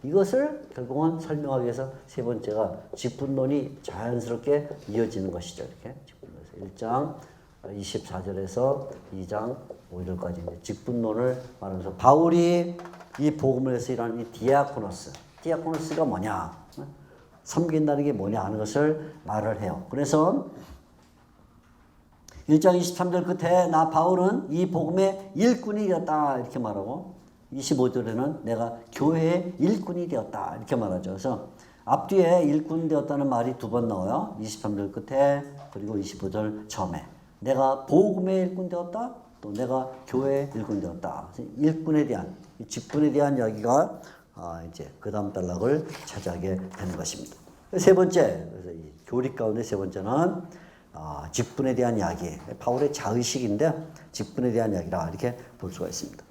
이것을 결국은 설명하기 위해서 세 번째가 직분론이 자연스럽게 이어지는 것이죠. 이렇게 직분론에서 1장 24절에서 2장 5절까지 직분론을 말하면서 바울이 이 복음을 해서 일하는 이 디아코노스가 뭐냐? 섬긴다는 게 뭐냐 하는 것을 말을 해요. 그래서 1장 23절 끝에 나 바울은 이 복음의 일꾼이 되었다 이렇게 말하고 25절에는 내가 교회의 일꾼이 되었다 이렇게 말하죠. 그래서 앞뒤에 일꾼 되었다는 말이 두 번 나와요. 23절 끝에 그리고 25절 처음에 내가 복음의 일꾼 되었다 또 내가 교회의 일꾼 되었다. 일꾼에 대한 직분에 대한 이야기가 이제 그 다음 단락을 차지하게 되는 것입니다. 세 번째, 그래서 이 교리 가운데 세 번째는 직분에 대한 이야기. 바울의 자의식인데 직분에 대한 이야기라 이렇게 볼 수가 있습니다.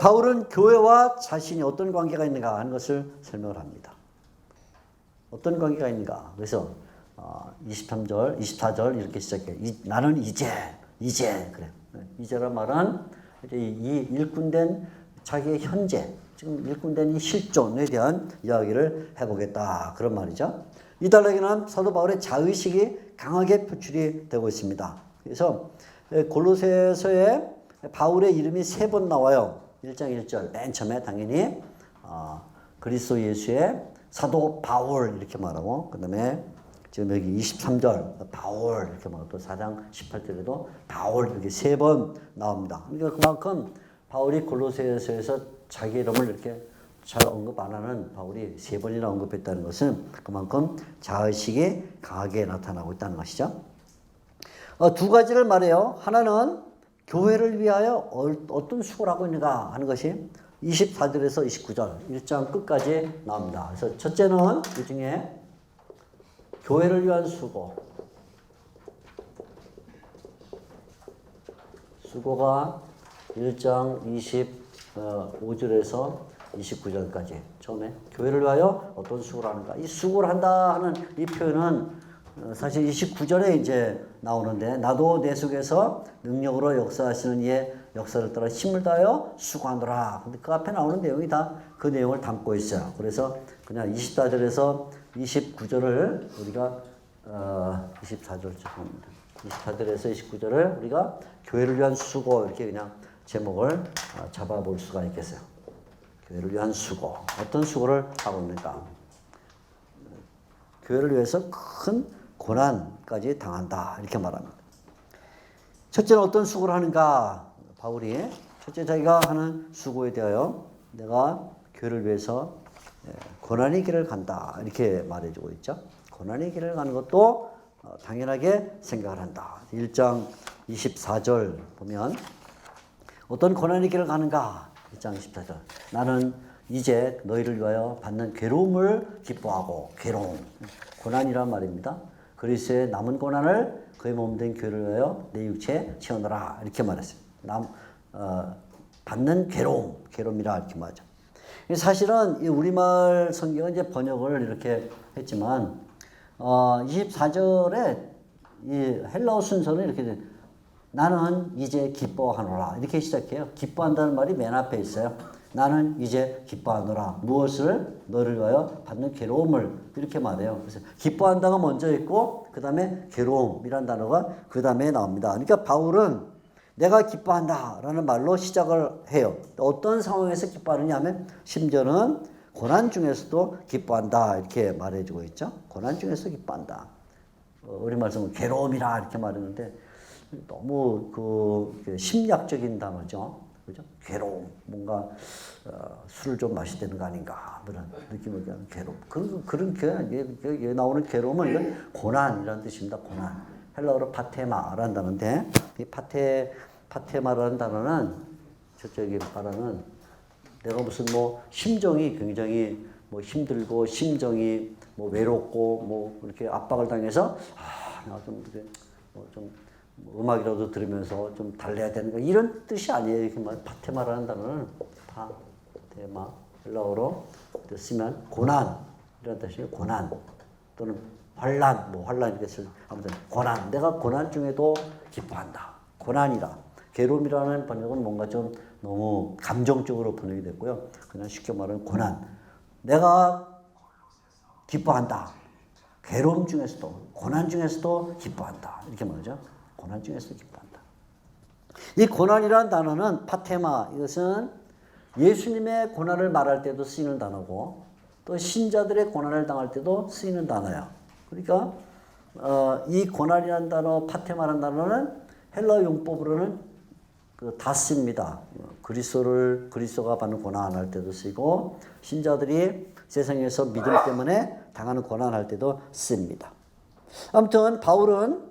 바울은 교회와 자신이 어떤 관계가 있는가 하는 것을 설명을 합니다. 어떤 관계가 있는가. 그래서 23절, 24절 이렇게 시작해. 나는 이제 그래. 이제란 말은 이 일꾼된 자기의 현재, 지금 일꾼된 이 실존에 대한 이야기를 해보겠다. 그런 말이죠. 이 단락에는 사도 바울의 자의식이 강하게 표출이 되고 있습니다. 그래서 골로새서에 바울의 이름이 세 번 나와요. 1장 1절 맨 처음에 당연히 그리스도 예수의 사도 바울 이렇게 말하고 그 다음에 지금 여기 23절 바울 이렇게 말하고 또 4장 18절에도 바울 이렇게 세 번 나옵니다. 그러니까 그만큼 바울이 골로새서에서 자기 이름을 이렇게 잘 언급 안 하는 바울이 세 번이나 언급했다는 것은 그만큼 자의식이 강하게 나타나고 있다는 것이죠. 두 가지를 말해요. 하나는 교회를 위하여 어떤 수고를 하고 있는가 하는 것이 24절에서 29절 1장 끝까지 나옵니다. 그래서 첫째는 이 중에 교회를 위한 수고가 1장 25절에서 29절까지 처음에 교회를 위하여 어떤 수고를 하는가. 이 수고를 한다 하는 이 표현은 사실 29절에 이제 나오는데 나도 내 속에서 능력으로 역사하시는 이의 역사를 따라 힘을 다하여 수고하노라. 근데 그 앞에 나오는 내용이 다 그 내용을 담고 있어요. 그래서 그냥 24절에서 29절을 우리가 24절 죄송합니다. 24절에서 29절을 우리가 교회를 위한 수고 이렇게 그냥 제목을 잡아볼 수가 있겠어요. 교회를 위한 수고. 어떤 수고를 하고 있는가? 교회를 위해서 큰 고난까지 당한다. 이렇게 말합니다. 첫째는 어떤 수고를 하는가? 바울이 첫째 자기가 하는 수고에 대하여 내가 교회를 위해서 고난의 길을 간다. 이렇게 말해주고 있죠. 고난의 길을 가는 것도 당연하게 생각을 한다. 1장 24절 보면 어떤 고난의 길을 가는가? 1장 24절 나는 이제 너희를 위하여 받는 괴로움을 기뻐하고 고난이란 말입니다. 그리스도의 남은 고난을 그의 몸된 교회를 위하여 내 육체에 채우노라 이렇게 말했어요. 받는 괴로움이라 이렇게 말하죠. 사실은 이 우리말 성경은 이제 번역을 이렇게 했지만 24절에 이 헬라어 순서는 이렇게 돼. 나는 이제 기뻐하노라 이렇게 시작해요. 기뻐한다는 말이 맨 앞에 있어요. 나는 이제 기뻐하노라. 무엇을? 너를 위하여 받는 괴로움을 이렇게 말해요. 그래서 기뻐한다가 먼저 있고 그 다음에 괴로움이란 단어가 그 다음에 나옵니다. 그러니까 바울은 내가 기뻐한다라는 말로 시작을 해요. 어떤 상황에서 기뻐하느냐 하면 심지어는 고난 중에서도 기뻐한다 이렇게 말해주고 있죠. 고난 중에서 기뻐한다. 우리말 쓰면 괴로움이라 이렇게 말했는데 너무 그 심리학적인 단어죠. 그죠? 괴로움. 뭔가 술을 좀 마셔야 되는 거 아닌가. 그런 느낌을 그냥 괴로움. 그런 여기 나오는 괴로움은 이건 고난이라는 뜻입니다. 고난. 헬라어로 파테마라는 단어인데 이 파테마라는 단어는 저쪽에 말하는 내가 무슨 뭐 심정이 굉장히 뭐 힘들고 심정이 뭐 외롭고 뭐 이렇게 압박을 당해서 나 좀 이렇게 좀 음악이라도 들으면서 좀 달래야 되는 거 이런 뜻이 아니에요. 이렇게 말 파테마라는 단어는 파테마 헬라어로 쓰면 고난이라는 뜻이에요. 고난 또는 환란 이렇게 쓸 아무튼 고난 내가 고난 중에도 기뻐한다. 고난이라 괴로움이라는 번역은 뭔가 좀 너무 감정적으로 번역이 됐고요. 그냥 쉽게 말하면 고난. 내가 기뻐한다. 괴로움 중에서도, 고난 중에서도 기뻐한다. 이렇게 말하죠. 고난 중에서도 기뻐한다. 이 고난이라는 단어는 파테마, 이것은 예수님의 고난을 말할 때도 쓰이는 단어고 또 신자들의 고난을 당할 때도 쓰이는 단어예요. 그러니까 이 고난이라는 단어, 파테마라는 단어는 헬라 용법으로는 다 씁니다. 그리스도가 받는 고난할 때도 쓰이고 신자들이 세상에서 믿음 때문에 당하는 고난할 때도 씁니다. 아무튼 바울은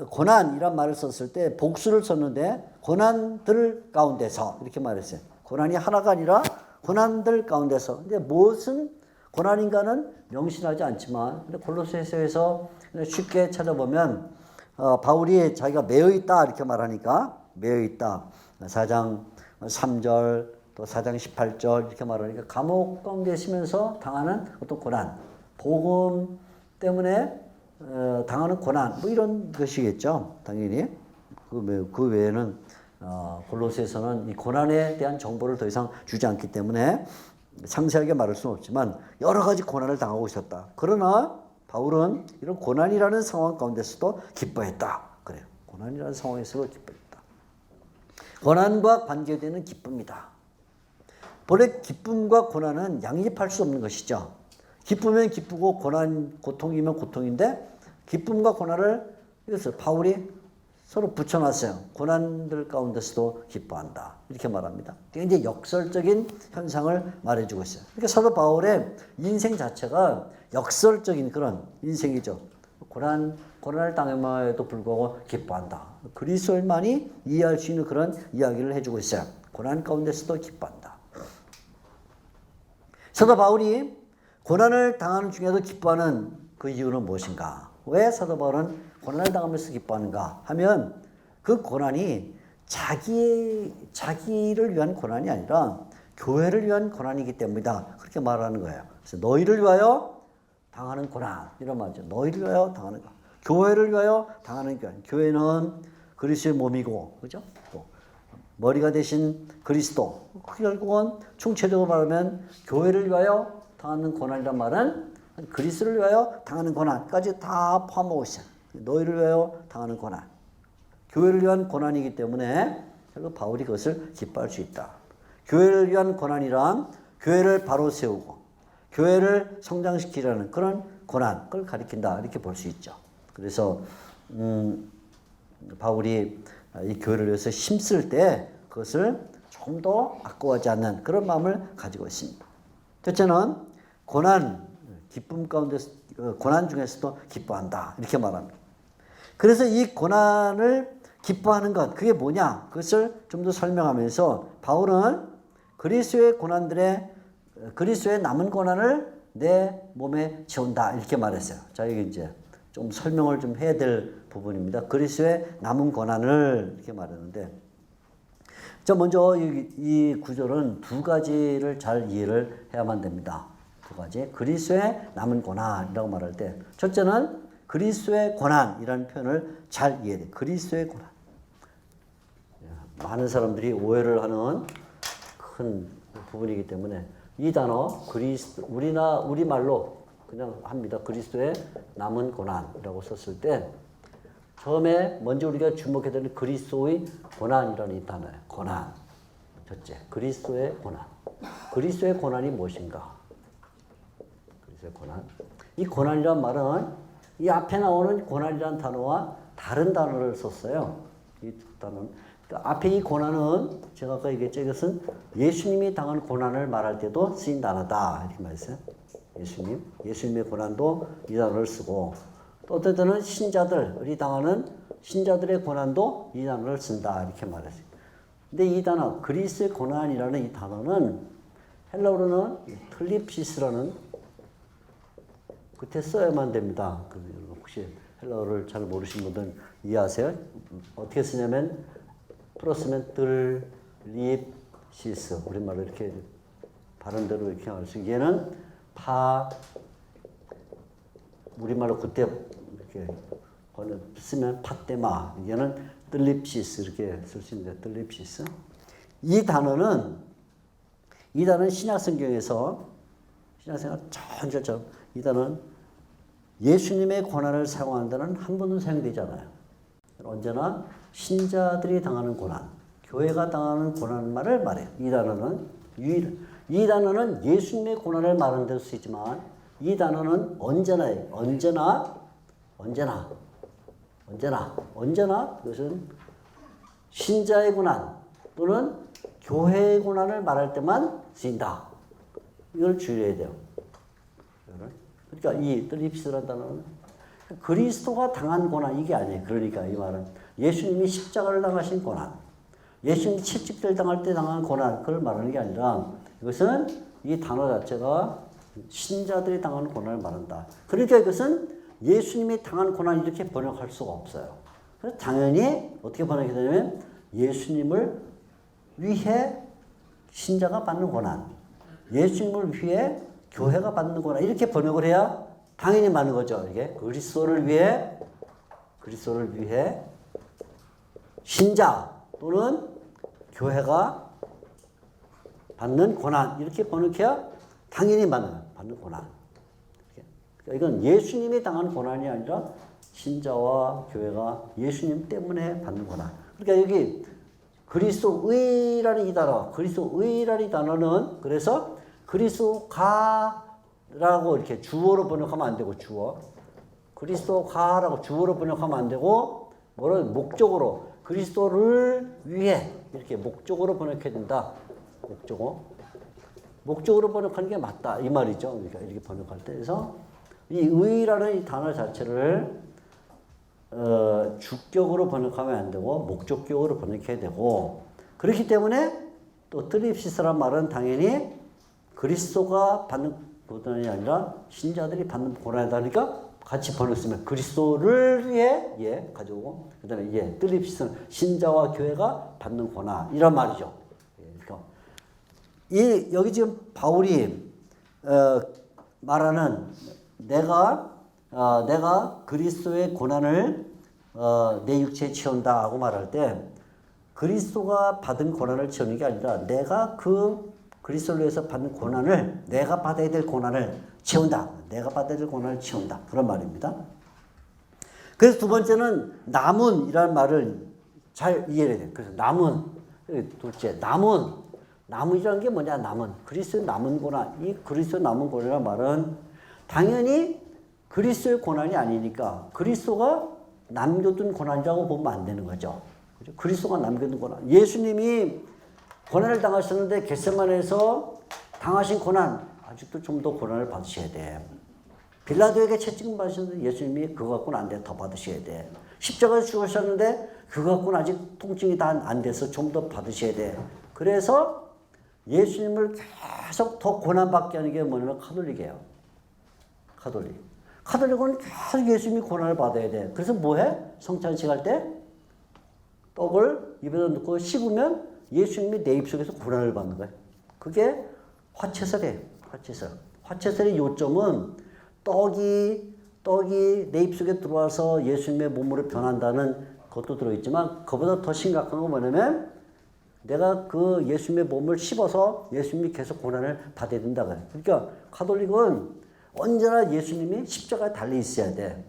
고난이란 말을 썼을 때 복수를 썼는데 고난들 가운데서 이렇게 말했어요. 고난이 하나가 아니라 고난들 가운데서. 근데 무엇은 고난인가는 명시하지 않지만 근데 골로새서에서 쉽게 찾아보면 바울이 자기가 매여 있다 이렇게 말하니까 매여 있다. 4장 3절 또 4장 18절 이렇게 말하니까 감옥 가운데 있으면서 당하는 어떤 고난, 복음 때문에 당하는 고난 뭐 이런 것이겠죠. 당연히 그 외에는 골로새서는 이 고난에 대한 정보를 더 이상 주지 않기 때문에 상세하게 말할 수는 없지만 여러 가지 고난을 당하고 있었다. 그러나 바울은 이런 고난이라는 상황 가운데서도 기뻐했다. 그래요. 고난이라는 상황에서도 기뻐했다. 고난과 관계되는 기쁨이다. 본래 기쁨과 고난은 양립할 수 없는 것이죠. 기쁘면 기쁘고 고통이면 고통인데 기쁨과 고난을 이것을 바울이 서로 붙여놨어요. 고난들 가운데서도 기뻐한다. 이렇게 말합니다. 굉장히 역설적인 현상을 말해주고 있어요. 그러니까 사도 바울의 인생 자체가 역설적인 그런 인생이죠. 고난을 당함에도 불구하고 기뻐한다. 그리스도만이 이해할 수 있는 그런 이야기를 해주고 있어요. 고난 가운데서도 기뻐한다. 사도 바울이 고난을 당하는 중에도 기뻐하는 그 이유는 무엇인가? 왜 사도 바울은 고난을 당하면서 기뻐하는가 하면 그 고난이 자기를 위한 고난이 아니라 교회를 위한 고난이기 때문이다. 그렇게 말하는 거예요. 그래서 너희를 위하여 당하는 고난 이런 말이죠. 너희를 위하여 당하는 것. 교회를 위하여 당하는 것. 교회는 그리스도의 몸이고, 그죠? 머리가 되신 그리스도. 결국은 총체적으로 말하면 교회를 위하여 당하는 고난이란 말은 그리스도를 위하여 당하는 고난까지 다 포함하고 있어요. 너희를 위하여 당하는 고난. 교회를 위한 고난이기 때문에 결국 바울이 그것을 기뻐할 수 있다. 교회를 위한 고난이란 교회를 바로 세우고 교회를 성장시키려는 그런 고난을 가리킨다. 이렇게 볼 수 있죠. 그래서 바울이 이 교회를 위해서 힘쓸 때 그것을 조금 더 아까워하지 않는 그런 마음을 가지고 있습니다. 첫째는 기쁨 가운데 고난 중에서도 기뻐한다. 이렇게 말합니다. 그래서 이 고난을 기뻐하는 것, 그게 뭐냐? 그것을 좀 더 설명하면서 바울은 그리스도의 남은 고난을 내 몸에 지운다. 이렇게 말했어요. 자, 이게 이제 좀 설명을 좀 해야 될 부분입니다. 그리스도의 남은 고난을 이렇게 말했는데, 자, 먼저 이 구절은 두 가지를 잘 이해를 해야만 됩니다. 두 가지. 그리스도의 남은 고난이라고 말할 때, 첫째는 그리스도의 고난이라는 표현을 잘 이해해야 돼요. 그리스도의 고난. 많은 사람들이 오해를 하는 큰 부분이기 때문에 이 단어 우리말로 그냥 합니다. 그리스도의 남은 고난이라고 썼을 때 처음에 먼저 우리가 주목해야 되는 그리스도의 고난이라는 이 단어예요. 고난. 첫째, 그리스도의 고난. 그리스도의 고난이 무엇인가? 그리스도의 고난. 이 고난이란 말은 이 앞에 나오는 고난이라는 단어와 다른 단어를 썼어요. 이 단어는. 그러니까 앞에 이 고난은 제가 아까 얘기했죠. 이것은 예수님이 당한 고난을 말할 때도 쓰인 단어다. 이렇게 말했어요. 예수님의 고난도 이 단어를 쓰고 또 어떤 때는 신자들이 당하는 신자들의 고난도 이 단어를 쓴다. 이렇게 말했어요. 근데 이 단어, 그리스의 고난이라는 이 단어는 헬라어로는 틀립시스라는 그때 써야만 됩니다. 혹시 헬라어를 잘 모르시는 분들은 이해하세요? 어떻게 쓰냐면 플러스면 틀립시스 우리말로 이렇게 발음대로 이렇게 할 수 있게 얘는 우리말로 그때 이렇게 쓰면 파테마 얘는 틀립시스 이렇게 쓸 수 있는데 틀립시스 이 단어는 신약성경에서 신약성경 전체처럼 이 단어는 예수님의 고난을 사용한다는 한 번도 사용되지 않아요. 언제나 신자들이 당하는 고난, 교회가 당하는 고난 말을 말해요. 이 단어는 예수님의 고난을 말하는 데도 쓰이지만 이 단어는 언제나 이것은 신자의 고난 또는 교회의 고난을 말할 때만 쓰인다. 이걸 주의해야 돼요. 그러니까 이 드립시라는 단어는 그리스도가 당한 고난 이게 아니에요. 그러니까 이 말은 예수님이 십자가를 당하신 고난, 예수님이 채찍질 당할 때 당한 고난 그걸 말하는 게 아니라 이것은 이 단어 자체가 신자들이 당하는 고난을 말한다. 그러니까 이것은 예수님이 당한 고난 이렇게 번역할 수가 없어요. 그래서 당연히 어떻게 번역이 되냐면 예수님을 위해 신자가 받는 고난, 예수님을 위해 교회가 받는 고난 이렇게 번역을 해야 당연히 맞는 거죠. 이게 그리스도를 위해 신자 또는 교회가 받는 고난 이렇게 번역해야 당연히 받는 고난. 그러니까 이건 예수님이 당한 고난이 아니라 신자와 교회가 예수님 때문에 받는 고난. 그러니까 여기 그리스도의라는 이 단어는 그래서 그리스도가라고 이렇게 주어로 번역하면 안 되고 그리스도가라고 주어로 번역하면 안 되고 목적으로 그리스도를 위해 이렇게 목적으로 번역해야 된다. 목적으로 번역하는 게 맞다 이 말이죠. 그러니까 이렇게 번역할 때 그래서 이 의라는 이 단어 자체를 주격으로 번역하면 안 되고 목적격으로 번역해야 되고 그렇기 때문에 또 드립시스란 말은 당연히 그리스도가 받는 고난이 아니라 신자들이 받는 고난이다. 그러니까 같이 번역쓰면 그리스도를 위해 가져오고 그 다음에 드립시스는 신자와 교회가 받는 고난 이런 말이죠. 그러니까 여기 지금 바울이 말하는 내가 그리스도의 고난을 내 육체에 채운다 하고 말할 때 그리스도가 받은 고난을 채우는 게 아니라 내가 그 그리스도를 위해서 받는 고난을 내가 받아야 될 고난을 채운다. 그런 말입니다. 그래서 두 번째는 남은이라는 말을 잘 이해해야 돼요. 그래서 둘째 남은이라는 게 뭐냐? 그리스도의 남은 고난. 이 그리스도의 남은 고난이라는 말은 당연히 그리스도의 고난이 아니니까 그리스도가 남겨둔 고난이라고 보면 안 되는 거죠. 그죠? 그리스도가 남겨둔 고난. 예수님이 고난을 당하셨는데 겟세마네에서 당하신 고난 아직도 좀 더 고난을 받으셔야 돼. 빌라도에게 채찍을 받으셨는데 예수님이 그거 갖고는 안 돼. 더 받으셔야 돼. 십자가에서 죽으셨는데 그거 갖고는 아직 통증이 다 안 돼서 좀 더 받으셔야 돼. 그래서 예수님을 계속 더 고난받게 하는 게 뭐냐면 카톨릭이에요. 카톨릭은 계속 예수님이 고난을 받아야 돼. 그래서 뭐해? 성찬식 할 때 떡을 입에다 넣고 씹으면 예수님이 내 입속에서 고난을 받는 거예요. 그게 화채설이에요. 화채설의 요점은 떡이 내 입속에 들어와서 예수님의 몸으로 변한다는 것도 들어있지만 그보다 더 심각한 건 뭐냐면 내가 그 예수님의 몸을 씹어서 예수님이 계속 고난을 받아야 된다고요. 그러니까 카톨릭은 언제나 예수님이 십자가에 달려 있어야 돼.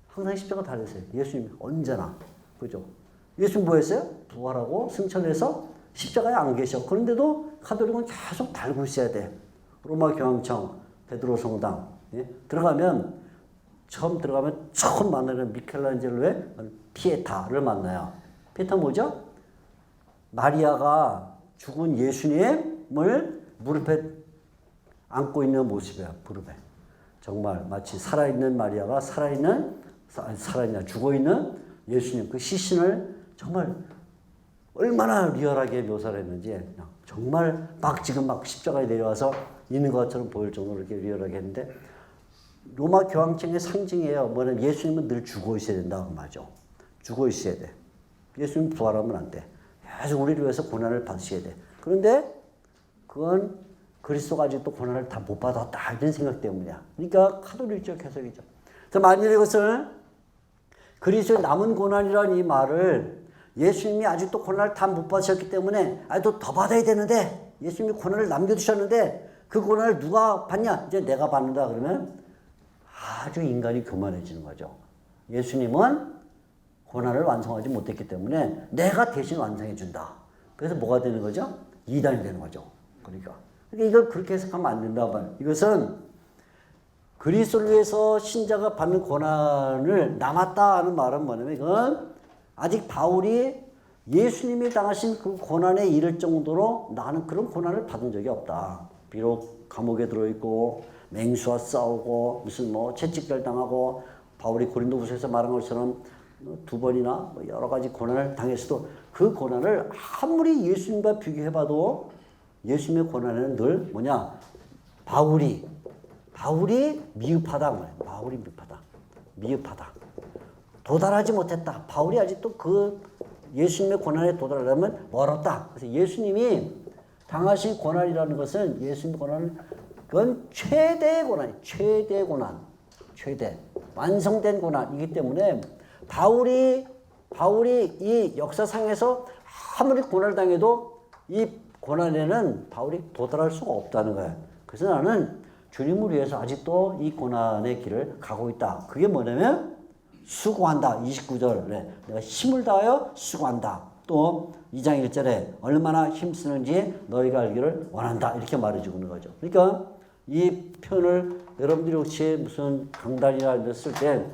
항상 십자가에 달려 있어요. 예수님이 언제나. 그죠? 예수님 뭐 했어요? 부활하고 승천해서 십자가에 안 계셔. 그런데도 카톨릭은 계속 달고 있어야 돼. 로마 교황청, 베드로 성당. 처음 만나는 미켈란젤로의 피에타를 만나요. 피에타 뭐죠? 마리아가 죽은 예수님을 무릎에 안고 있는 모습이에요. 무릎에. 정말 마치 살아있는 마리아가 죽어있는 예수님 그 시신을 정말 얼마나 리얼하게 묘사를 했는지 정말 지금 십자가에 내려와서 있는 것처럼 보일 정도로 이렇게 리얼하게 했는데 로마 교황청의 상징이에요. 뭐냐면 예수님은 늘 죽어 있어야 된다고 말이죠. 죽어 있어야 돼. 예수님 부활하면 안 돼. 계속 우리를 위해서 고난을 받으셔야 돼. 그런데 그건 그리스도가 아직도 고난을 다 못 받았다 이런 생각 때문이야. 그러니까 카톨릭적 해석이죠. 그래서 만일 이것을 그리스도의 남은 고난이라는 이 말을 예수님이 아직도 고난을 다 못 받으셨기 때문에 아직도 더 받아야 되는데 예수님이 고난을 남겨두셨는데 그 고난을 누가 받냐? 이제 내가 받는다 그러면 아주 인간이 교만해지는 거죠. 예수님은 고난을 완성하지 못했기 때문에 내가 대신 완성해 준다. 그래서 뭐가 되는 거죠? 이단이 되는 거죠. 그러니까 이걸 그렇게 해석하면 안 된다고 봐요. 이것은 그리스도를 위해서 신자가 받는 고난을 남았다 하는 말은 뭐냐면 이건 아직 바울이 예수님이 당하신 그 고난에 이를 정도로 나는 그런 고난을 받은 적이 없다. 비록 감옥에 들어있고 맹수와 싸우고 무슨 뭐 채찍질 당하고 바울이 고린도후서에서 말한 것처럼 두 번이나 여러 가지 고난을 당했어도 그 고난을 아무리 예수님과 비교해봐도 예수님의 고난에는 늘 뭐냐? 바울이 미흡하다. 바울이 미흡하다. 도달하지 못했다. 바울이 아직도 그 예수님의 고난에 도달하려면 멀었다. 그래서 예수님이 당하신 고난이라는 것은 예수님의 고난은 그건 최대의 고난이에요. 최대의 고난. 완성된 고난이기 때문에 바울이 이 역사상에서 아무리 고난을 당해도 이 고난에는 바울이 도달할 수가 없다는 거예요. 그래서 나는 주님을 위해서 아직도 이 고난의 길을 가고 있다. 그게 뭐냐면 수고한다. 29절 내가 힘을 다하여 수고한다. 또 2장 1절에 얼마나 힘쓰는지 너희가 알기를 원한다. 이렇게 말해주고 있는 거죠. 그러니까 이 표현을 여러분들이 혹시 무슨 강단이나 이런 쓸 때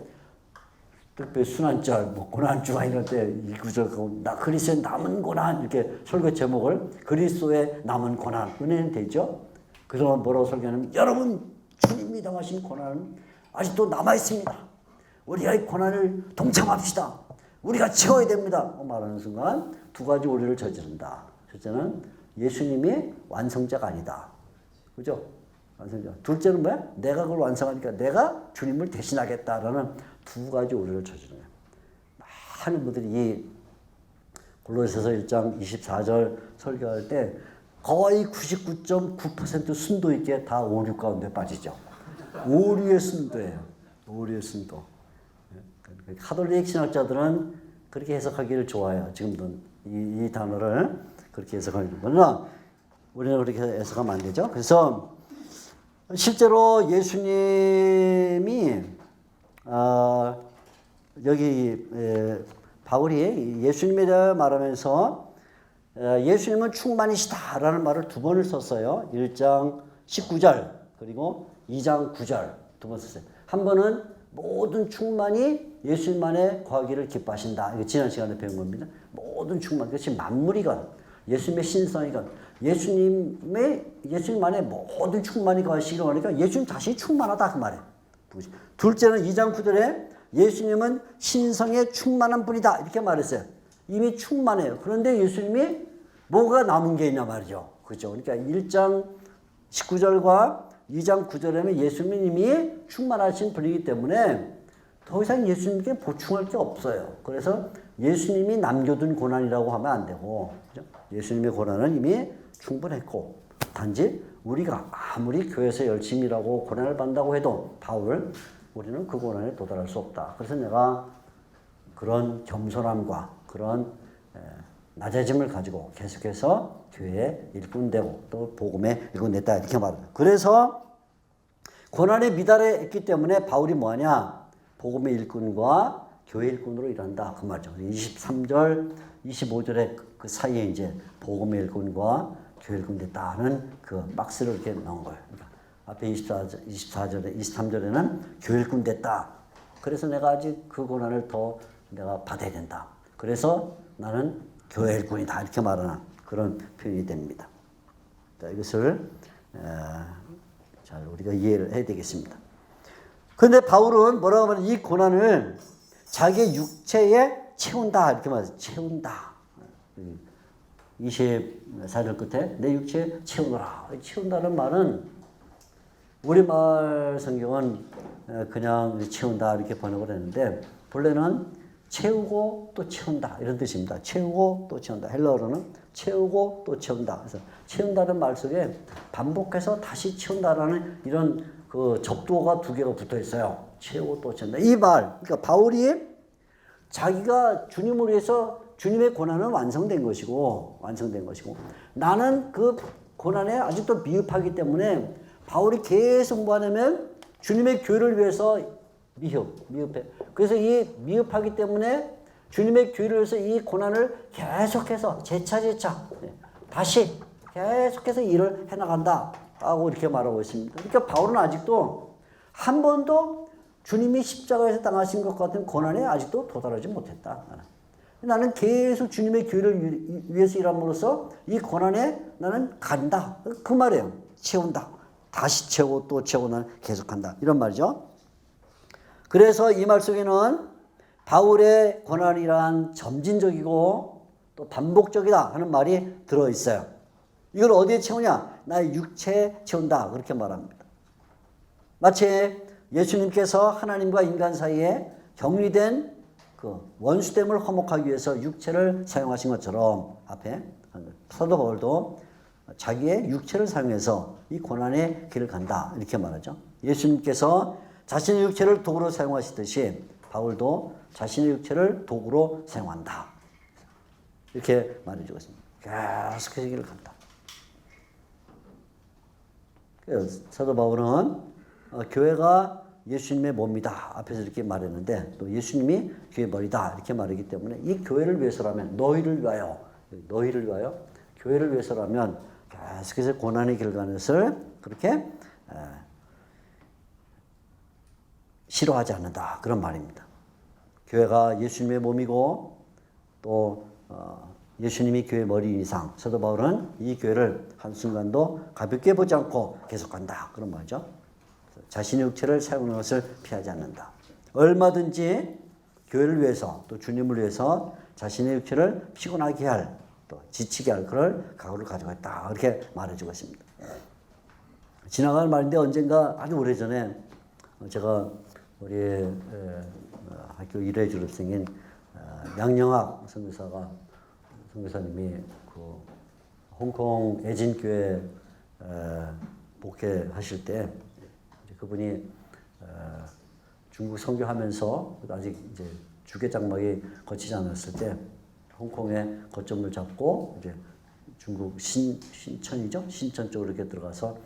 특별히 순환절, 뭐 고난주간 이럴 때 이 구절 나 그리스도의 남은 고난 이렇게 설교 제목을 그리스도의 남은 고난 은혜는 되죠. 그래서 뭐라고 설교하냐면 여러분 주님이 당하신 고난은 아직도 남아 있습니다. 우리가 이 고난을 동참합시다. 우리가 채워야 됩니다. 말하는 순간 두 가지 오류를 저지른다. 첫째는 예수님이 완성자가 아니다. 그죠? 완성자. 둘째는 뭐야? 내가 그걸 완성하니까 내가 주님을 대신하겠다라는 두 가지 오류를 저지르는 거예요. 많은 분들이 이 골로새서 1장 24절 설교할 때 거의 99.9% 순도 있게 다 오류 가운데 빠지죠. 오류의 순도예요. 오류의 순도. 카톨릭 신학자들은 그렇게 해석하기를 좋아해요. 지금도 이 단어를 그렇게 해석하기를. 그러나 우리는 그렇게 해석하면 안 되죠. 그래서 실제로 예수님이 여기 바울이 예수님에 대해 말하면서 예수님은 충만이시다라는 말을 두 번을 썼어요. 1장 19절 그리고 2장 9절 두 번 썼어요. 한 번은 모든 충만이 예수님만에 거하기를 기뻐하신다. 이거 지난 시간에 배운 겁니다. 모든 충만, 그것이 만물이건 예수님의 신성이건 예수님만의 모든 충만이 거하시기를 원하니까 예수님 자신이 충만하다 그 말이에요. 둘째는 2장 9절에 예수님은 신성에 충만한 분이다 이렇게 말했어요. 이미 충만해요. 그런데 예수님이 뭐가 남은 게 있냐 말이죠. 그죠? 그러니까 1장 19절과 2장 9절에는 예수님이 충만하신 분이기 때문에 더 이상 예수님께 보충할 게 없어요. 그래서 예수님이 남겨둔 고난이라고 하면 안 되고, 그죠? 예수님의 고난은 이미 충분했고, 단지 우리가 아무리 교회에서 열심히 일하고 고난을 받는다고 해도 우리는 그 고난에 도달할 수 없다. 그래서 내가 그런 겸손함과 그런 낮아짐을 가지고 계속해서 교회에 일꾼되고 또 복음에 일꾼됐다 이렇게 말합니다. 그래서 고난에 미달했기 때문에 바울이 뭐하냐? 복음의 일꾼과 교회 일꾼으로 일한다 그 말이죠. 23절, 25절의 그 사이에 이제 복음의 일꾼과 교회 일꾼 됐다는 그 박스를 이렇게 넣은 거예요. 그러니까 앞에 24절에 23절에는 교회 일꾼 됐다. 그래서 내가 아직 그 고난을 더 내가 받아야 된다. 그래서 나는 교회 일꾼이다 이렇게 말하는 그런 표현이 됩니다. 자, 이것을 잘 우리가 이해를 해야 되겠습니다. 그런데 바울은 뭐라고 하면 이 고난을 자기의 육체에 채운다 이렇게 말해요. 채운다. 24절 끝에 내 육체에 채우노라. 채운다는 말은 우리말 성경은 그냥 채운다 이렇게 번역을 했는데 본래는 채우고 또 채운다 이런 뜻입니다. 채우고 또 채운다. 헬라어로는 채우고 또 채운다. 그래서 채운다는 말 속에 반복해서 다시 채운다라는 이런 그 접두어가 두 개가 붙어 있어요. 채우고 또 채운다. 이 말, 그러니까 바울이 자기가 주님을 위해서 주님의 고난은 완성된 것이고 나는 그 고난에 아직도 미흡하기 때문에 바울이 계속 뭐 하냐면 주님의 교회를 위해서 미흡해. 그래서 이 미흡하기 때문에 주님의 교회를 위해서 이 고난을 계속해서 재차 다시 계속해서 일을 해나간다 하고 이렇게 말하고 있습니다. 그러니까 바울은 아직도 한 번도 주님이 십자가에서 당하신 것 같은 고난에 아직도 도달하지 못했다. 나는 계속 주님의 교회를 위해서 일함으로써 이 고난에 나는 간다. 그 말이에요. 채운다. 다시 채우고 또 채우고 나는 계속한다. 이런 말이죠. 그래서 이 말 속에는 바울의 고난이란 점진적이고 또 반복적이다 하는 말이 들어있어요. 이걸 어디에 채우냐? 나의 육체에 채운다. 그렇게 말합니다. 마치 예수님께서 하나님과 인간 사이에 격리된 그 원수됨을 화목하기 위해서 육체를 사용하신 것처럼 앞에 사도 바울도 자기의 육체를 사용해서 이 고난의 길을 간다. 이렇게 말하죠. 예수님께서 자신의 육체를 도구로 사용하시듯이 바울도 자신의 육체를 도구로 사용한다. 이렇게 말해주고 있습니다. 계속해서 이 길을 간다. 사도 바울은 교회가 예수님의 몸이다. 앞에서 이렇게 말했는데 또 예수님이 교회의 머리다. 이렇게 말하기 때문에 이 교회를 위해서라면 너희를 위하여 교회를 위해서라면 계속해서 고난의 길을 가는 것을 그렇게 싫어하지 않는다. 그런 말입니다. 교회가 예수님의 몸이고 또 예수님이 교회의 머리인 이상 사도 바울은 이 교회를 한순간도 가볍게 보지 않고 계속간다. 그런 말이죠. 자신의 육체를 사용하는 것을 피하지 않는다. 얼마든지 교회를 위해서 또 주님을 위해서 자신의 육체를 피곤하게 할 또 지치게 할 그럴 각오를 가지고 있다. 그렇게 말해주고 있습니다. 지나갈 말인데 언젠가 아주 오래전에 제가 우리 학교 1회 졸업생인 양영학 선교사님이 그 홍콩 애진교회 목회하실 때 그분이 중국 선교하면서 아직 이제 주계장막이 거치지 않았을 때 홍콩에 거점을 잡고 이제 중국 신천이죠? 신천 쪽으로 이렇게 들어가서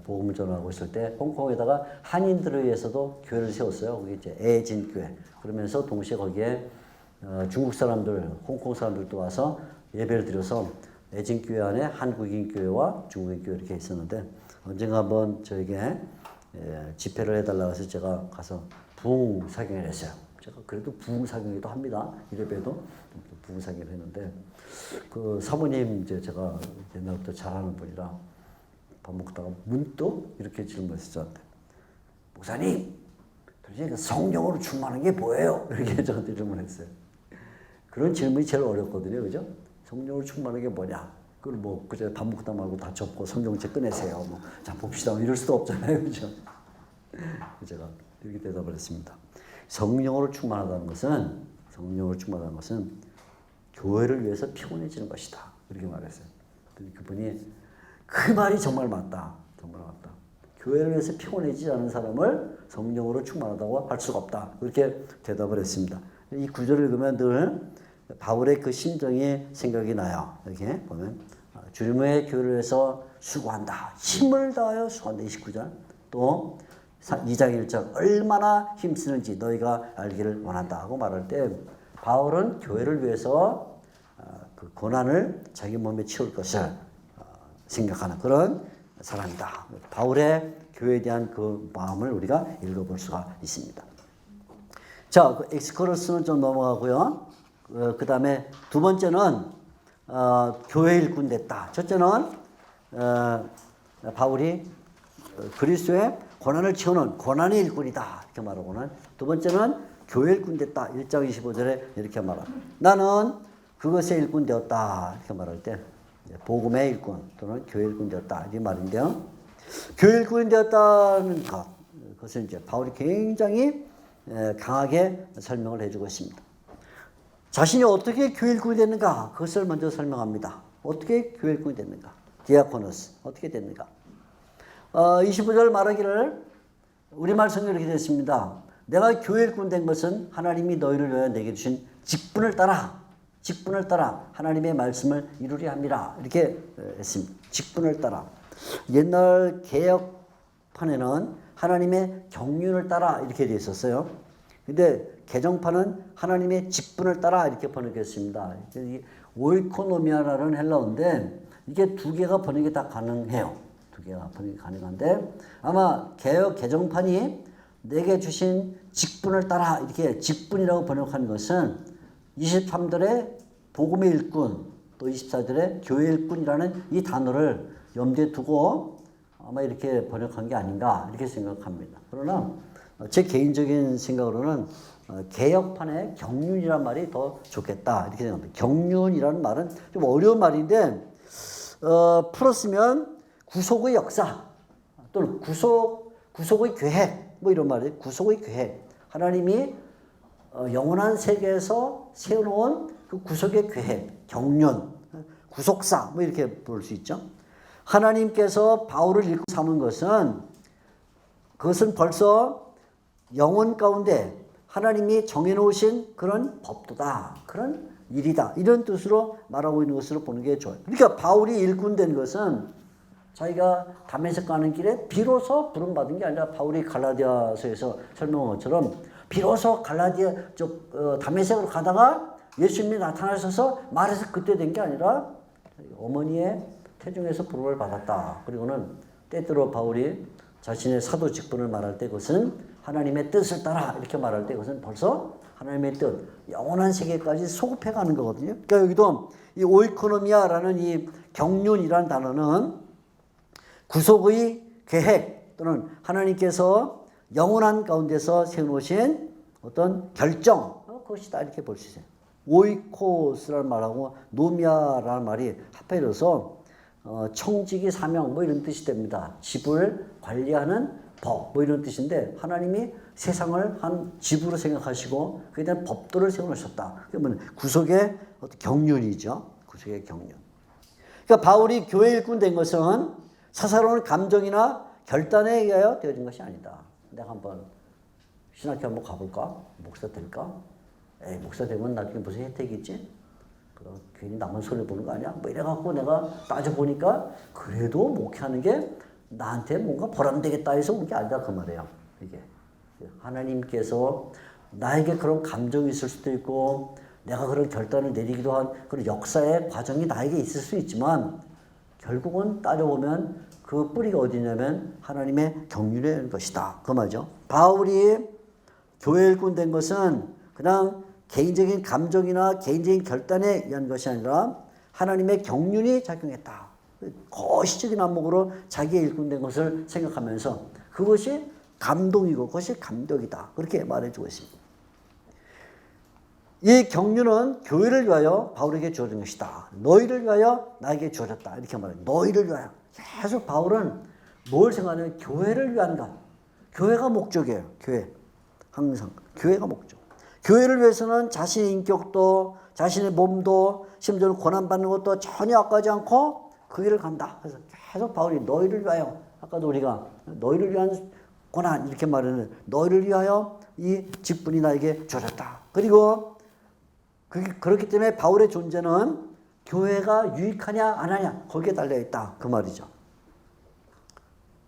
복음을 전하고 있을 때 홍콩에다가 한인들을 위해서도 교회를 세웠어요. 그게 이제 애진교회. 그러면서 동시에 거기에 중국 사람들, 홍콩 사람들도 와서 예배를 드려서 애진교회 안에 한국인 교회와 중국인 교회 이렇게 있었는데 언젠가 한번 저에게 집회를 해달라고 해서 제가 가서 부흥사경을 했어요. 제가 그래도 부흥사경이기도 합니다. 이래봬도 부흥사경을 했는데 그 사모님 이제 제가 옛날부터 잘하는 분이라 밥 먹다가 문득 이렇게 질문했어요. 저한테. 목사님, 도대체 성령으로 충만한 게 뭐예요? 이렇게 저한테 질문했어요. 그런 질문이 제일 어렵거든요. 그죠? 성령으로 충만한 게 뭐냐? 그걸 뭐 그저 밥 먹다 말고 다 접고 성경책 꺼내세요. 뭐 자 봅시다. 이럴 수도 없잖아요. 그죠? 제가 이렇게 대답을 했습니다. 성령으로 충만하다는 것은 교회를 위해서 피곤해지는 것이다. 이렇게 말했어요. 그분이 그 말이 정말 맞다. 정말 맞다. 교회를 위해서 피곤해지지 않은 사람을 성령으로 충만하다고 할 수가 없다. 그렇게 대답을 했습니다. 이 구절을 읽으면 늘 바울의 그 심정이 생각이 나요. 이렇게 보면 주님의 교회를 위해서 수고한다. 힘을 다하여 수고한다. 29절. 또 2장 1절 얼마나 힘쓰는지 너희가 알기를 원한다 하고 말할 때 바울은 교회를 위해서 그 고난을 자기 몸에 치울 것을 생각하는 그런 사람이다. 바울의 교회에 대한 그 마음을 우리가 읽어볼 수가 있습니다. 자, 그 엑스코러스는 좀 넘어가고요. 그 다음에 두 번째는 교회 일꾼 됐다. 첫째는 바울이 그리스도의 고난을 채우는 고난의 일꾼이다. 이렇게 말하고는 두 번째는 교회 일꾼 됐다. 1장 25절에 이렇게 말합니다. 나는 그것의 일꾼 되었다. 이렇게 말할 때 복음의 일꾼 또는 교회 일꾼 되었다. 이 말인데요. 교회 일꾼이 되었다는 그것은 이제 바울이 굉장히 강하게 설명을 해주고 있습니다. 자신이 어떻게 교회 일꾼이 됐는가? 그것을 먼저 설명합니다. 어떻게 교회 일꾼이 됐는가? 디아코노스 어떻게 됐는가? 25절 말하기를 우리말 성경에 이렇게 됐습니다. 내가 교회 일꾼 된 것은 하나님이 너희를 위하여 내게 주신 직분을 따라 직분을 따라 하나님의 말씀을 이루려 합니다. 이렇게 했습니다. 직분을 따라. 옛날 개혁판에는 하나님의 경륜을 따라 이렇게 되어 있었어요. 근데 개정판은 하나님의 직분을 따라 이렇게 번역했습니다. 오이코노미아라는 헬라어인데 이게 두 개가 번역이 다 가능해요. 두 개가 번역이 가능한데 아마 개혁 개정판이 내게 주신 직분을 따라 이렇게 직분이라고 번역한 것은 23절의 복음의 일꾼 또 24절의 교회 일꾼이라는 이 단어를 염두에 두고 아마 이렇게 번역한 게 아닌가 이렇게 생각합니다. 그러나 제 개인적인 생각으로는 개혁판의 경륜이란 말이 더 좋겠다 이렇게 생각합니다. 경륜이라는 말은 좀 어려운 말인데 풀었으면 구속의 역사 또는 구속의 계획 뭐 이런 말이에요. 구속의 계획. 하나님이 영원한 세계에서 세워놓은 그 구속의 계획, 경륜, 구속사 뭐 이렇게 볼 수 있죠. 하나님께서 바울을 일꾼 삼은 것은 그것은 벌써 영혼 가운데 하나님이 정해놓으신 그런 법도다. 그런 일이다. 이런 뜻으로 말하고 있는 것으로 보는 게 좋아요. 그러니까 바울이 일꾼된 것은 자기가 다메섹 가는 길에 비로소 부름받은 게 아니라 바울이 갈라디아서에서 설명한 것처럼 비로소 다메섹으로 가다가 예수님이 나타나셔서 말해서 그때 된 게 아니라 어머니의 태중에서 부름을 받았다. 그리고는 때때로 바울이 자신의 사도 직분을 말할 때 그것은 하나님의 뜻을 따라 이렇게 말할 때 그것은 벌써 하나님의 뜻, 영원한 세계까지 소급해 가는 거거든요. 그러니까 여기도 이 오이코노미아라는 이 경륜이라는 단어는 구속의 계획 또는 하나님께서 영원한 가운데서 세워놓으신 어떤 결정 그것이다 이렇게 볼 수 있어요. 오이코스라는 말하고 노미아라는 말이 합해져서 청지기 사명 뭐 이런 뜻이 됩니다. 집을 관리하는 법 뭐 이런 뜻인데 하나님이 세상을 한 집으로 생각하시고 그에 대한 법도를 세워놓으셨다. 그러면 구속의 어떤 경륜이죠. 구속의 경륜. 그러니까 바울이 교회 일꾼 된 것은 사사로운 감정이나 결단에 의하여 되어진 것이 아니다. 내가 한번 신학교 한번 가볼까? 목사 될까? 에이, 목사 되면 나중에 무슨 혜택이 있지? 그럼 괜히 나만 손해보는 거 아니야? 뭐 이래갖고 내가 따져보니까 그래도 목회하는 게 나한테 뭔가 보람되겠다 해서 온 게 아니다 그 말이에요. 이게 하나님께서 나에게 그런 감정이 있을 수도 있고 내가 그런 결단을 내리기도 한 그런 역사의 과정이 나에게 있을 수 있지만 결국은 따져보면 그 뿌리가 어디냐면 하나님의 경륜의 것이다. 그 말이죠. 바울이 교회 일꾼 된 것은 그냥 개인적인 감정이나 개인적인 결단에 의한 것이 아니라 하나님의 경륜이 작용했다. 거시적인 안목으로 자기의 일꾼 된 것을 생각하면서 그것이 감동이고 그것이 감격이다. 그렇게 말해주고 있습니다. 이 경륜은 교회를 위하여 바울에게 주어진 것이다. 너희를 위하여 나에게 주어졌다. 이렇게 말해요. 너희를 위하여. 계속 바울은 뭘 생각하냐면 교회를 위한 것. 교회가 목적이에요. 교회. 항상. 교회가 목적. 교회를 위해서는 자신의 인격도 자신의 몸도 심지어는 고난받는 것도 전혀 아까지 않고 그 길을 간다. 그래서 계속 바울이 너희를 위하여 아까도 우리가 너희를 위한 고난 이렇게 말하는 너희를 위하여 이 직분이 나에게 주어졌다. 그리고 그렇기 때문에 바울의 존재는 교회가 유익하냐 안 하냐 거기에 달려있다. 그 말이죠.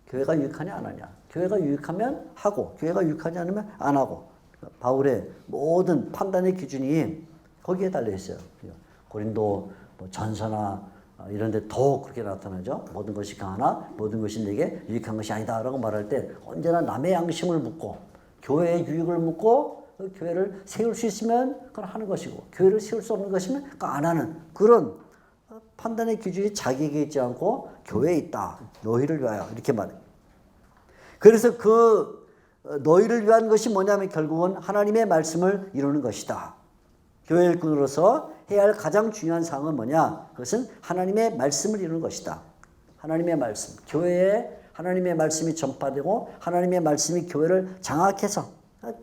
교회가 유익하냐 안 하냐. 교회가 유익하면 하고 교회가 유익하지 않으면 안 하고. 바울의 모든 판단의 기준이 거기에 달려있어요. 고린도 전서나 이런 데 더욱 그렇게 나타나죠. 모든 것이 강하나 모든 것이 내게 유익한 것이 아니다 라고 말할 때 언제나 남의 양심을 묻고 교회의 유익을 묻고 교회를 세울 수 있으면 그건 하는 것이고 교회를 세울 수 없는 것이면 그건 안 하는 그런 판단의 기준이 자기에게 있지 않고 교회에 있다. 너희를 위하여 이렇게 말해요. 그래서 그 너희를 위한 것이 뭐냐면 결국은 하나님의 말씀을 이루는 것이다. 교회 일꾼으로서 해야 할 가장 중요한 사항은 뭐냐? 그것은 하나님의 말씀을 이루는 것이다. 하나님의 말씀. 교회에 하나님의 말씀이 전파되고 하나님의 말씀이 교회를 장악해서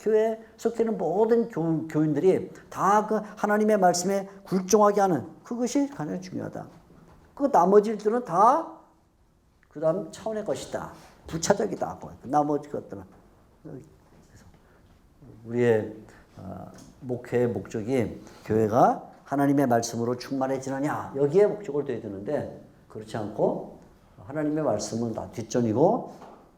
교회에 속해있는 모든 교인들이 다 그 하나님의 말씀에 굴종하게 하는 그것이 가장 중요하다. 그 나머지 일들은 다 그 다음 차원의 것이다. 부차적이다. 나머지 것들은. 그래서 우리의 목회의 목적이 교회가 하나님의 말씀으로 충만해지느냐 여기에 목적을 둬야 되는데 그렇지 않고 하나님의 말씀은 다 뒷전이고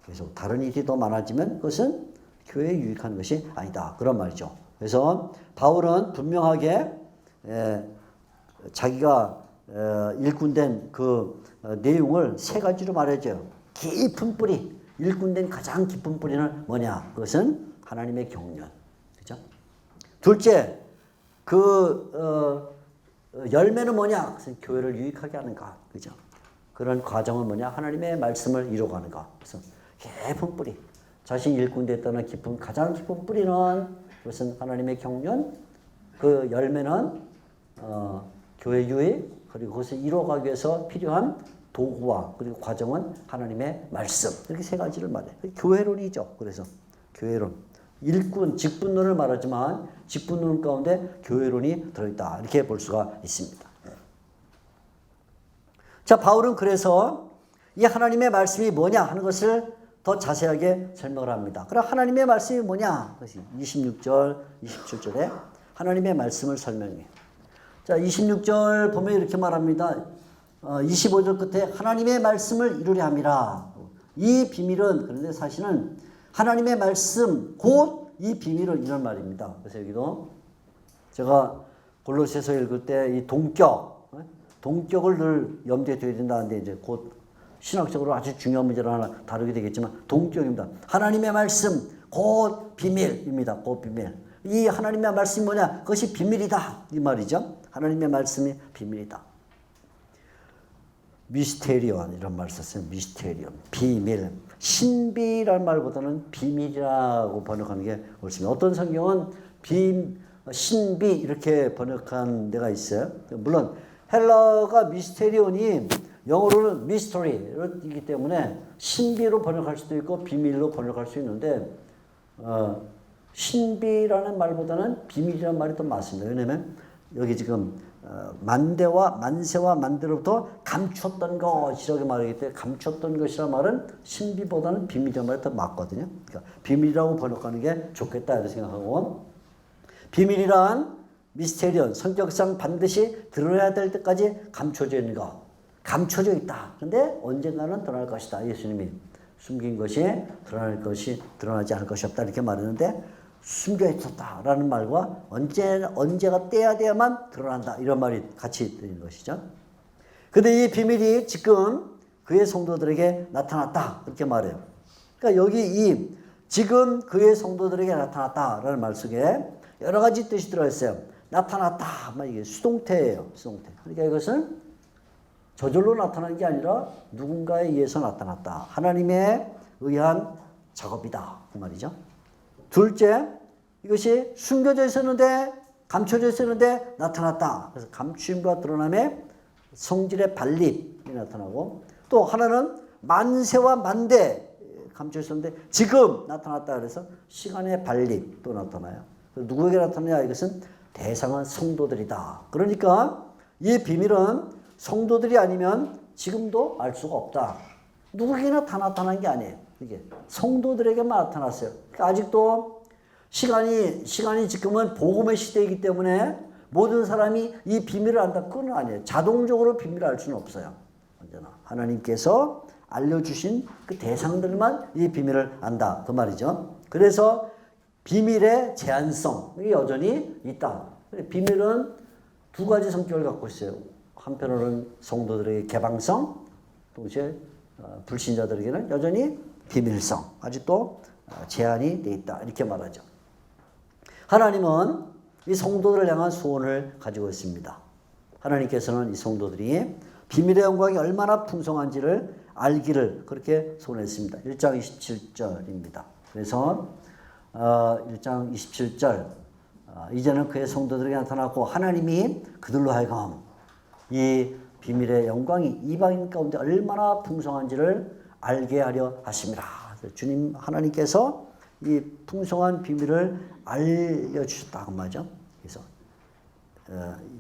계속 다른 일이 더 많아지면 그것은 교회에 유익한 것이 아니다 그런 말이죠. 그래서 바울은 분명하게 자기가 일꾼된 그 내용을 세 가지로 말해줘요. 깊은 뿌리, 일꾼된 가장 깊은 뿌리는 뭐냐? 그것은 하나님의 경륜. 그죠? 둘째, 그 열매는 뭐냐? 그것은 교회를 유익하게 하는가. 그죠? 그런 과정은 뭐냐? 하나님의 말씀을 이루어가는가. 그래서 깊은 뿌리, 자신이 일꾼됐다는 깊은 가장 깊은 뿌리는 그것은 하나님의 경륜. 그 열매는 교회 유익. 그리고 그것을 이루어가기 위해서 필요한 도구와 그리고 과정은 하나님의 말씀. 이렇게 세 가지를 말해요. 교회론이죠. 그래서 교회론. 일꾼, 직분론을 말하지만 직분론 가운데 교회론이 들어있다. 이렇게 볼 수가 있습니다. 자, 바울은 그래서 이 하나님의 말씀이 뭐냐 하는 것을 더 자세하게 설명을 합니다. 그럼 하나님의 말씀이 뭐냐? 26절, 27절에 하나님의 말씀을 설명해요. 자, 26절 보면 이렇게 말합니다. 25절 끝에 하나님의 말씀을 이루려 함이라. 이 비밀은 그런데 사실은 하나님의 말씀 곧 이 비밀은 이런 말입니다. 그래서 여기도 제가 골로새서 읽을 때 이 동격을 늘 염두에 둬야 된다는데 이제 곧 신학적으로 아주 중요한 문제를 하나 다루게 되겠지만 동격입니다. 하나님의 말씀 곧 비밀입니다. 곧 비밀. 이 하나님의 말씀이 뭐냐? 그것이 비밀이다. 이 말이죠. 하나님의 말씀이 비밀이다. 미스테리온 이런 말 썼어요. 미스테리온, 비밀. 신비라는 말보다는 비밀이라고 번역하는 게 옳습니다. 어떤 성경은 신비 이렇게 번역한 데가 있어요. 물론 헬라어가 미스테리온이 영어로는 미스터리이기 때문에 신비로 번역할 수도 있고 비밀로 번역할 수 있는데 신비라는 말보다는 비밀이라는 말이 더 맞습니다. 왜냐하면 여기 지금 만세와 만대로부터 감췄던 것이라고 말하기 때문에 감췄던 것이라는 말은 신비보다는 비밀이라는 말이 더 맞거든요. 그러니까 비밀이라고 번역하는 게 좋겠다 이렇게 생각하고 비밀이란 미스테리온 성격상 반드시 드러나야 될 때까지 감춰져 있는 것. 감춰져 있다. 그런데 언젠가는 드러날 것이다. 예수님이 숨긴 것이 드러나지 않을 것이 없다 이렇게 말했는데 숨겨 있었다라는 말과 언제가 때야 돼야만 드러난다 이런 말이 같이 들리는 것이죠. 근데 이 비밀이 지금 그의 성도들에게 나타났다 이렇게 말해요. 그러니까 여기 이 지금 그의 성도들에게 나타났다라는 말 속에 여러 가지 뜻이 들어있어요. 나타났다, 이게 수동태예요. 수동태. 그러니까 이것은 저절로 나타난 게 아니라 누군가에 의해서 나타났다. 하나님에 의한 작업이다. 그 말이죠. 둘째, 이것이 숨겨져 있었는데 감춰져 있었는데 나타났다. 그래서 감추임과 드러남의 성질의 발립이 나타나고 또 하나는 만세와 만대 감춰져 있었는데 지금 나타났다. 그래서 시간의 발립도 나타나요. 누구에게 나타나냐? 이것은 대상은 성도들이다. 그러니까 이 비밀은 성도들이 아니면 지금도 알 수가 없다. 누구에게나 다 나타난 게 아니에요. 이게 성도들에게만 나타났어요. 그러니까 아직도 시간이 지금은 복음의 시대이기 때문에 모든 사람이 이 비밀을 안다. 그건 아니에요. 자동적으로 비밀을 알 수는 없어요. 언제나 하나님께서 알려주신 그 대상들만 이 비밀을 안다. 그 말이죠. 그래서 비밀의 제한성이 여전히 있다. 비밀은 두 가지 성격을 갖고 있어요. 한편으로는 성도들에게 개방성, 동시에 불신자들에게는 여전히 비밀성, 아직도 제한이 돼 있다. 이렇게 말하죠. 하나님은 이 성도들을 향한 소원을 가지고 있습니다. 하나님께서는 이 성도들이 비밀의 영광이 얼마나 풍성한지를 알기를 그렇게 소원했습니다. 1장 27절입니다. 그래서 1장 27절 이제는 그의 성도들에게 나타났고 하나님이 그들로 하여금 이 비밀의 영광이 이방인 가운데 얼마나 풍성한지를 알게 하려 하심이라. 주님 하나님께서 이 풍성한 비밀을 알려주셨다고 말이죠. 그래서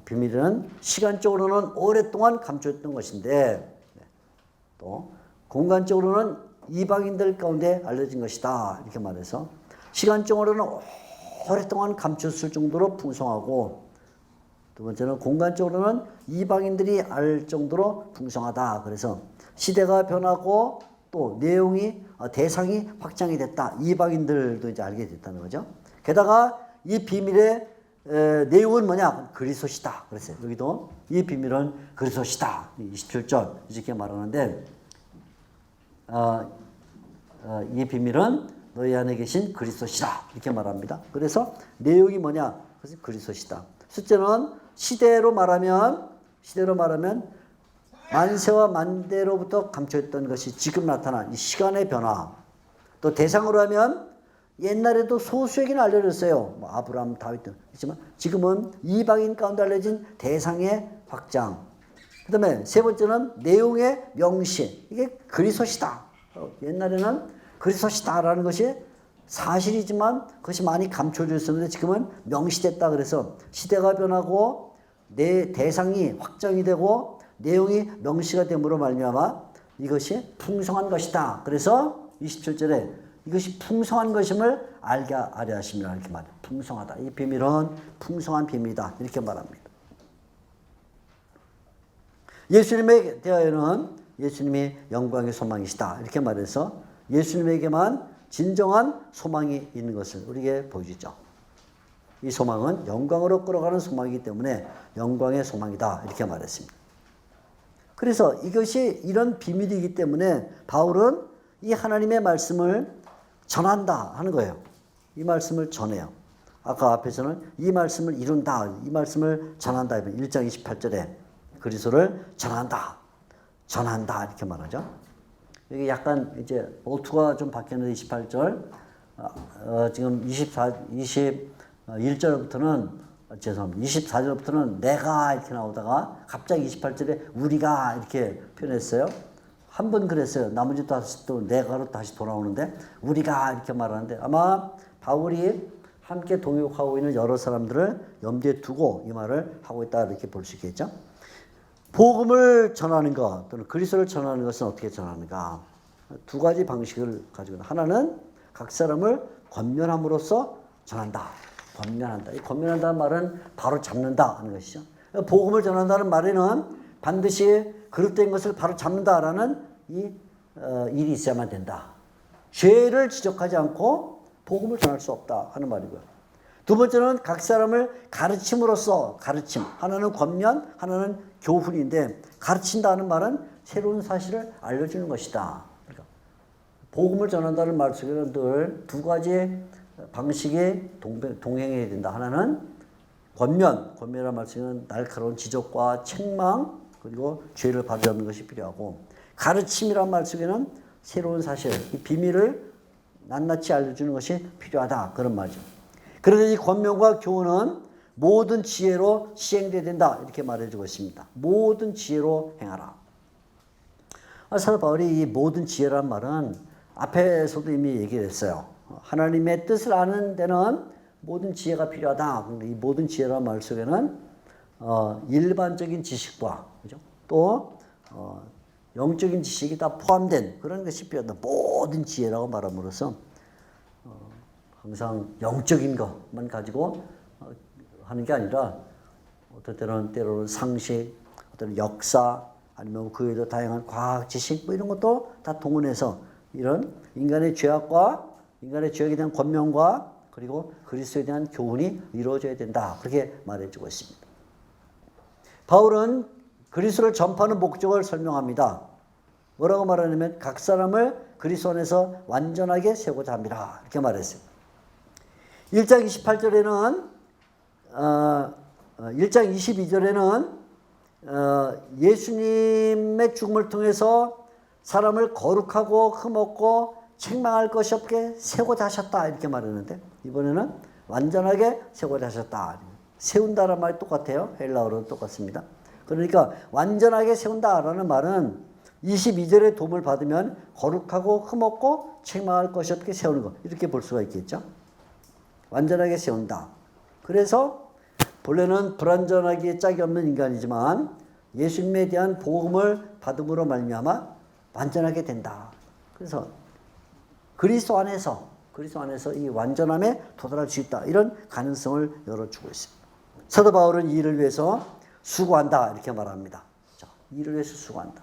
비밀은 시간적으로는 오랫동안 감춰졌던 것인데 또 공간적으로는 이방인들 가운데 알려진 것이다. 이렇게 말해서 시간적으로는 오랫동안 감췄을 정도로 풍성하고 두 번째는 공간적으로는 이방인들이 알 정도로 풍성하다. 그래서 시대가 변하고 또 내용이 대상이 확장이 됐다. 이방인들도 이제 알게 됐다는 거죠. 게다가 이 비밀의 내용은 뭐냐? 그리스도시다. 그랬어요. 여기도 이 비밀은 그리스도시다. 27절 이렇게 말하는데 이 비밀은 너희 안에 계신 그리스도시다. 이렇게 말합니다. 그래서 내용이 뭐냐? 그래서 그리스도시다. 숫자는 시대로 말하면 만세와 만대로부터 감춰있던 것이 지금 나타난 이 시간의 변화. 또 대상으로 하면 옛날에도 소수에게는 알려졌어요. 뭐 아브라함, 다윗 등. 그렇지만 지금은 이방인 가운데 알려진 대상의 확장. 그 다음에 세 번째는 내용의 명시. 이게 그리스도시다. 옛날에는 그리스도시다라는 것이 사실이지만 그것이 많이 감춰져 있었는데 지금은 명시됐다. 그래서 시대가 변하고 내 대상이 확정이 되고 내용이 명시가 됨으로 말미암아 이것이 풍성한 것이다. 그래서 27절에 이것이 풍성한 것임을 알게 하려 하심이라 이렇게 말해요. 풍성하다. 이 비밀은 풍성한 비밀이다. 이렇게 말합니다. 예수님에 대하여는 예수님이 영광의 소망이시다. 이렇게 말해서 예수님에게만 진정한 소망이 있는 것을 우리에게 보여주죠. 이 소망은 영광으로 끌어가는 소망이기 때문에 영광의 소망이다. 이렇게 말했습니다. 그래서 이것이 이런 비밀이기 때문에 바울은 이 하나님의 말씀을 전한다 하는 거예요. 이 말씀을 전해요. 아까 앞에서는 이 말씀을 이룬다. 이 말씀을 전한다. 1장 28절에 그리스도를 전한다. 이렇게 말하죠. 여기 약간 이제 어투가 좀 바뀌었는데 28절 지금 21절부터는 죄송합니다. 24절부터는 내가 이렇게 나오다가 갑자기 28절에 우리가 이렇게 표현했어요. 한 번 그랬어요. 나머지 다시 또 내가로 다시 돌아오는데 우리가 이렇게 말하는데 아마 바울이 함께 동역하고 있는 여러 사람들을 염두에 두고 이 말을 하고 있다 이렇게 볼 수 있겠죠. 복음을 전하는 것 또는 그리스도를 전하는 것은 어떻게 전하는가? 두 가지 방식을 가지고 있다. 하나는 각 사람을 권면함으로써 전한다. 권면한다. 이 권면한다는 말은 바로 잡는다 하는 것이죠. 복음을 전한다는 말에는 반드시 그릇된 것을 바로 잡는다라는 일이 있어야만 된다. 죄를 지적하지 않고 복음을 전할 수 없다 하는 말이고요. 두 번째는 각 사람을 가르침으로써 가르침. 하나는 권면, 하나는 교훈인데 가르친다는 말은 새로운 사실을 알려주는 것이다. 그러니까 복음을 전한다는 말 속에는 늘 두 가지 방식이 동행해야 된다. 하나는 권면이라는 말 속에는 날카로운 지적과 책망 그리고 죄를 바로잡는 것이 필요하고 가르침이라는 말 속에는 새로운 사실, 이 비밀을 낱낱이 알려주는 것이 필요하다. 그런 말이죠. 그런데 이 권면과 교훈은 모든 지혜로 시행되어야 된다. 이렇게 말해주고 있습니다. 모든 지혜로 행하라. 사도 바울이 이 모든 지혜란 말은 앞에서도 이미 얘기를 했어요. 하나님의 뜻을 아는 데는 모든 지혜가 필요하다. 그런데 이 모든 지혜란 말 속에는 일반적인 지식과 그죠? 또 영적인 지식이 다 포함된 그런 것이 필요하다. 모든 지혜라고 말함으로써 항상 영적인 것만 가지고 하는 게 아니라 어떨 때로는 상식, 어떤 역사 아니면 그 외에도 다양한 과학 지식 뭐 이런 것도 다 동원해서 이런 인간의 죄악과 인간의 죄악에 대한 권면과 그리고 그리스도에 대한 교훈이 이루어져야 된다. 그렇게 말해주고 있습니다. 바울은 그리스도를 전파하는 목적을 설명합니다. 뭐라고 말하냐면 각 사람을 그리스도 안에서 완전하게 세우고자 합니다. 이렇게 말했어요. 1장 28절에는 1장 22절에는 예수님의 죽음을 통해서 사람을 거룩하고 흠없고 책망할 것이 없게 세우고자 하셨다 이렇게 말했는데 이번에는 완전하게 세우고자 하셨다. 세운다라는 말이 똑같아요. 헬라어로는 똑같습니다. 그러니까 완전하게 세운다라는 말은 22절의 도움을 받으면 거룩하고 흠없고 책망할 것이 없게 세우는 것 이렇게 볼 수가 있겠죠. 완전하게 세운다. 그래서 본래는 불완전하기에 짝이 없는 인간이지만 예수님에 대한 복음을 받음으로 말미암아 완전하게 된다. 그래서 그리스도 안에서 이 완전함에 도달할 수 있다. 이런 가능성을 열어주고 있습니다. 사도 바울은 이 일을 위해서 수고한다 이렇게 말합니다. 자, 이 일을 위해서 수고한다.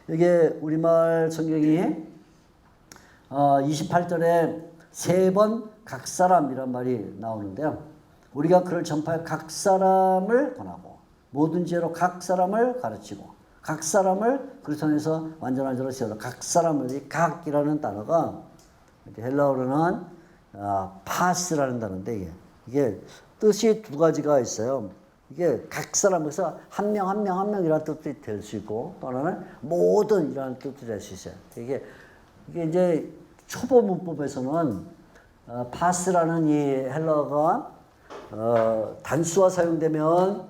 이게 우리말 성경이 28절에 3번 각 사람이란 말이 나오는데요. 우리가 그를 전파해 각 사람을 권하고 모든 지혜로 각 사람을 가르치고 각 사람을 그리스도 안에서 완전한 자로 세우라. 각 사람을, 이 각이라는 단어가 헬라어로는 파스라는 단어인데 이게 뜻이 두 가지가 있어요. 이게 각 사람, 그래서 한 명 한 명 한 명이라는 뜻이 될 수 있고 또 하나는 모든이라는 뜻이 될 수 있어요. 이게 이제 초보 문법에서는 파스라는 이 헬라어가 단수와 사용되면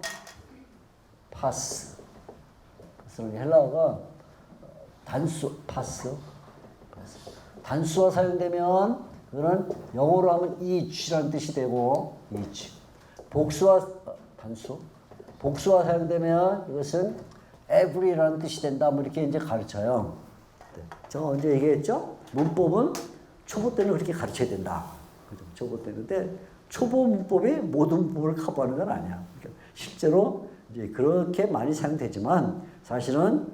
파스. 헬라어가 단수와 사용되면 그거는 영어로 하면 each라는 뜻이 되고 each. 복수와 사용되면 이것은 every라는 뜻이 된다. 뭐 이렇게 이제 가르쳐요. 제가 언제 얘기했죠? 문법은 초보 때는 그렇게 가르쳐야 된다. 그죠? 초보 때는. 근데 초보 문법이 모든 문법을 커버하는 건 아니야. 그러니까 실제로 이제 그렇게 많이 사용되지만 사실은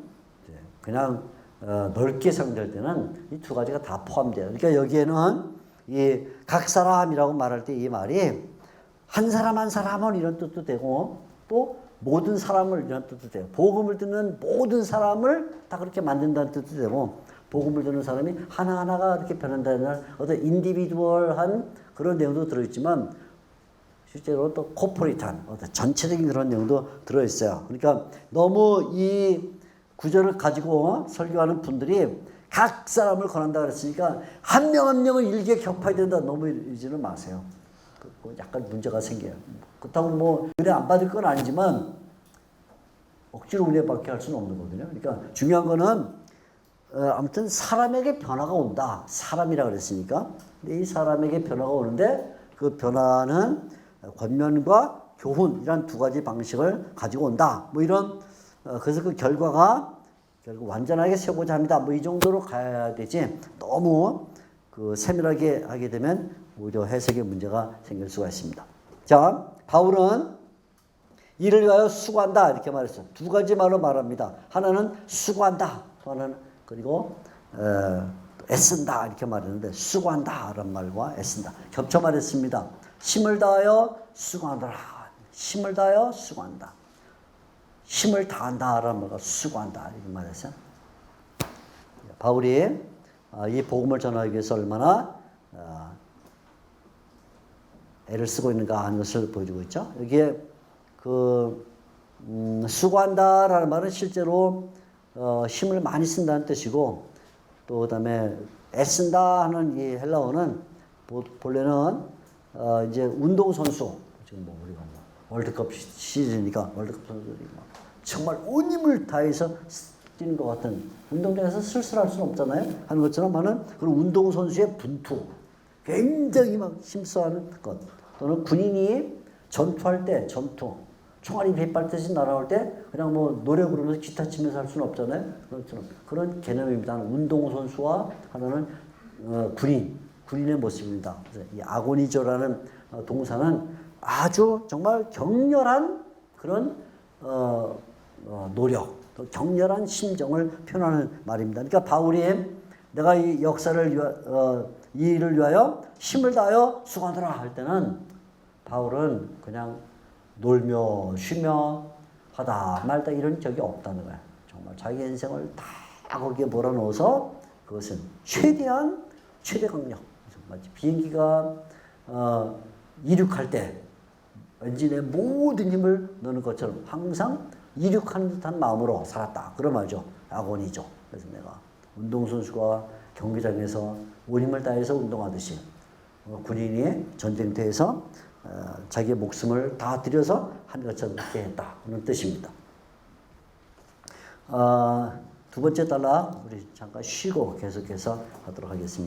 그냥 넓게 사용될 때는 이 두 가지가 다 포함돼요. 그러니까 여기에는 이 각 사람이라고 말할 때 이 말이 한 사람 한 사람은 이런 뜻도 되고 또 모든 사람을 이런 뜻도 돼요. 복음을 듣는 모든 사람을 다 그렇게 만든다는 뜻도 되고 복음을 듣는 사람이 하나하나가 이렇게 변한다는 어떤 인디비두얼한 그런 내용도 들어있지만 실제로 또 코퍼레이트한 어떤 전체적인 그런 내용도 들어있어요. 그러니까 너무 이 구절을 가지고 설교하는 분들이 각 사람을 권한다 그랬으니까 한 명 한 명을 일개 격파해야 된다 너무 이러지는 마세요. 약간 문제가 생겨요. 그렇다고 뭐 은혜 안 받을 건 아니지만 억지로 은혜 받게 할 수는 없는 거거든요. 그러니까 중요한 거는 아무튼 사람에게 변화가 온다. 사람이라 그랬으니까. 근데 이 사람에게 변화가 오는데 그 변화는 권면과 교훈 이런 두 가지 방식을 가지고 온다. 뭐 이런 그래서 그 결과가 결국 완전하게 세우고자 합니다. 뭐 이 정도로 가야 되지. 너무 그 세밀하게 하게 되면 오히려 해석에 문제가 생길 수가 있습니다. 자, 바울은 이를 위하여 수고한다 이렇게 말했어요. 두 가지 말로 말합니다. 하나는 수고한다. 또 하나는 그리고 애쓴다 이렇게 말했는데 수고한다라는 말과 애쓴다 겹쳐 말했습니다. 힘을 다하여 수고하더라. 힘을 다하여 수고한다. 힘을 다한다라는 말과 수고한다 이렇게 말했어요. 바울이 이 복음을 전하기 위해서 얼마나 애를 쓰고 있는가 하는 것을 보여주고 있죠. 여기에 수고한다라는 말은 실제로 힘을 많이 쓴다는 뜻이고 또 그다음에 애쓴다 하는 이 헬라어는 본래는 이제 운동 선수 지금 뭐 우리가 월드컵 시즌이니까 월드컵 선수들이 정말 온 힘을 다해서 뛰는 것 같은 운동장에서 쓸쓸할 수는 없잖아요. 하는 것처럼 하는 그런 운동 선수의 분투 굉장히 막 힘써하는 것 또는 군인이 전투할 때 총알이 빗발듯이 날아올 때 그냥 뭐 노래 부르면서 기타 치면서 할 수는 없잖아요. 그것처럼 그런 개념입니다. 운동선수와 하나는 군인의 모습입니다. 그래서 이 아고니조라는 동사는 아주 정말 격렬한 그런 노력, 또 격렬한 심정을 표현하는 말입니다. 그러니까 바울이 내가 이 역사를 이 일을 위하여 힘을 다하여 수고하더라 할 때는 바울은 그냥 놀며 쉬며 하다 말다 이런 적이 없다는 거야. 정말 자기 인생을 다 거기에 몰아넣어서 그것은 최대 강력. 마치 비행기가 이륙할 때 엔진에 모든 힘을 넣는 것처럼 항상 이륙하는 듯한 마음으로 살았다. 그런 말이죠. 아고니죠. 그래서 내가 운동선수가 경기장에서 온 힘을 다해서 운동하듯이 군인이 전쟁터에서 자기의 목숨을 다 들여서 한 것처럼 그렇게 했다. 그런 뜻입니다. 두 번째 단락 우리 잠깐 쉬고 계속해서 하도록 하겠습니다.